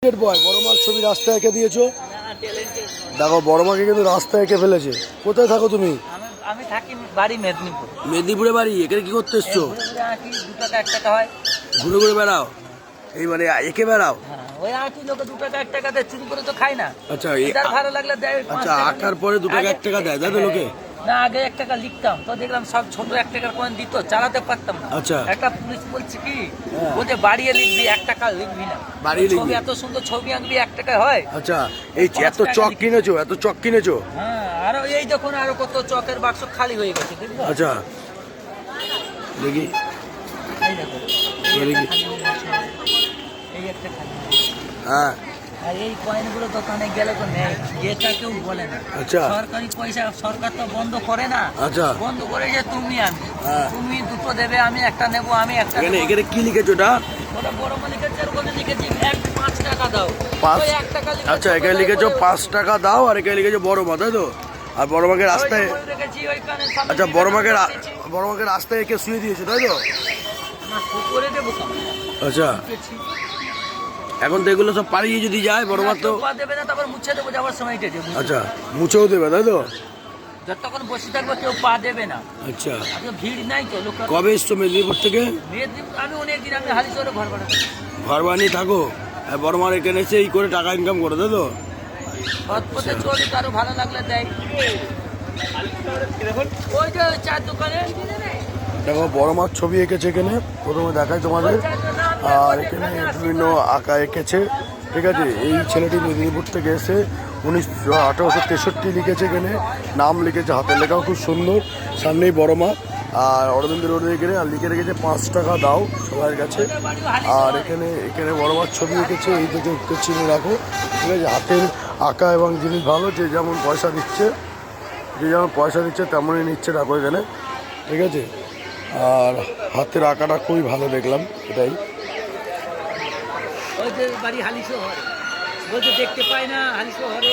বয় বড় মার ছবি রাস্তায় এঁকে দিয়েছো। দেখো বড় মাকে কিন্তু রাস্তায় এঁকে ফেলেছে। কোথায় থাকো তুমি? আমি থাকি বাড়ি মেদিনীপুর। মেদিনীপুরে বাড়ি। এখানে কি করতে এসছো? দু টাকা 1 টাকা হয়। ঘুরে ঘুরে বেড়াও? এই মানে এঁকে বেড়াও? ওই আঁকি লোকে 2 টাকা 1 টাকা দেয়, চুরি করে তো খাই না। আচ্ছা যার ভালো লাগলে দেয়। আচ্ছা আঁকার পরে 2 টাকা 1 টাকা দেয় তাই তো লোকে? না, আগে 1 টাকা লিখতাম তো দেখলাম সব ছোট 1 টাকার কয়েন দিত, চালাতে পারতাম না। আচ্ছা। একটা পুলিশ বলছে কি ওতে বাড়িয়ে লিখবি, 1 টাকা লিখবি না। বাড়িয়ে লিখবি? ছবি এত সুন্দর ছবি আঁকবি 1 টাকা হয়। আচ্ছা এই এত চক কিনেছো, এত চক কিনেছো? হ্যাঁ, আর এই দেখুন আরো কত চকের বাক্স খালি হয়ে গেছে, দেখো। আচ্ছা দেখি এই দেখো, দেখি। এই একটা খালি। হ্যাঁ আর এই কয়েনগুলো দোকানে গেলে তো নেই, এটা কেউ বলে না। আচ্ছা। সরকারি পয়সা সরকার তো বন্ধ করে না। আচ্ছা। বন্ধ করে যে তুমি আমি, হ্যাঁ। তুমি দুটো দেবে, আমি একটা নেব, আমি একটা এখানে নেব। এখানে কি লিখেছো ওটা? ওটা বড় মানে লিখেছে, আর ওখানে লিখেছি 5 টাকা দাও। 5 ওই 1 টাকা লিখেছে। আচ্ছা এখানে লিখেছো 5 টাকা দাও, আর এখানে লিখেছো বড় মা, তাই তো? আর বড় মাকে রাস্তায় রেখেছি ওইখানে সামনে। আচ্ছা বড় মাকে রাস্তায় এঁকে শুয়ে দিয়েছো তাই তো? না, করে দেবো কেন? আচ্ছা এখন তো এগুলো সব পালিয়ে যদি যায় বড় মা তো? পা দেবে না, তারপর মুছে দেবো যাওয়ার সময় এটা দেবো। আচ্ছা মুছেও দেবে তাই তো? যতক্ষণ বসে থাকবো কেউ পা দেবে না। আচ্ছা আজকে ভিড় নাই তো লোক। কবে এসছো মেদিনীপুর থেকে? আমি অনেকদিন, আমি হালিশহরে ঘর ভাড়া করি। ঘর বানিয়ে থাকো আর বড় মার এখানে এসে এই করে টাকা ইনকাম করো তাই তো? পথে চলি, কারো ভালো লাগলে দেয়। ওই যে চার দোকানে দেখো বড় মার ছবি এঁকেছে এখানে, প্রথমে দেখাই তোমাদের। আর এখানে বিভিন্ন আঁকা এঁকেছে, ঠিক আছে। এই ছেলেটি মেদিনীপুর থেকে এসে 1863 লিখেছে, এখানে নাম লিখেছে, হাতের লেখাও খুব সুন্দর। সামনেই বড় মা আর অরবিন্দ রোড এখানে, আর লিখে রেখেছে 5 টাকা দাও সবার কাছে। আর এখানে এখানে বড় মার ছবি এঁকেছে, এই থেকে চিনে রাখো, ঠিক আছে। হাতের আঁকা এবং জিনিস ভালো, যে যেমন পয়সা দিচ্ছে, যে যেমন পয়সা দিচ্ছে তেমনই নিচ্ছে, রাখো এখানে, ঠিক আছে। আর হাতের আঁকাটা খুবই ভালো দেখলাম, এটাই। ওই যে বাড়ি হালিশহরে, বলতে দেখতে পাই না হালিশহরে।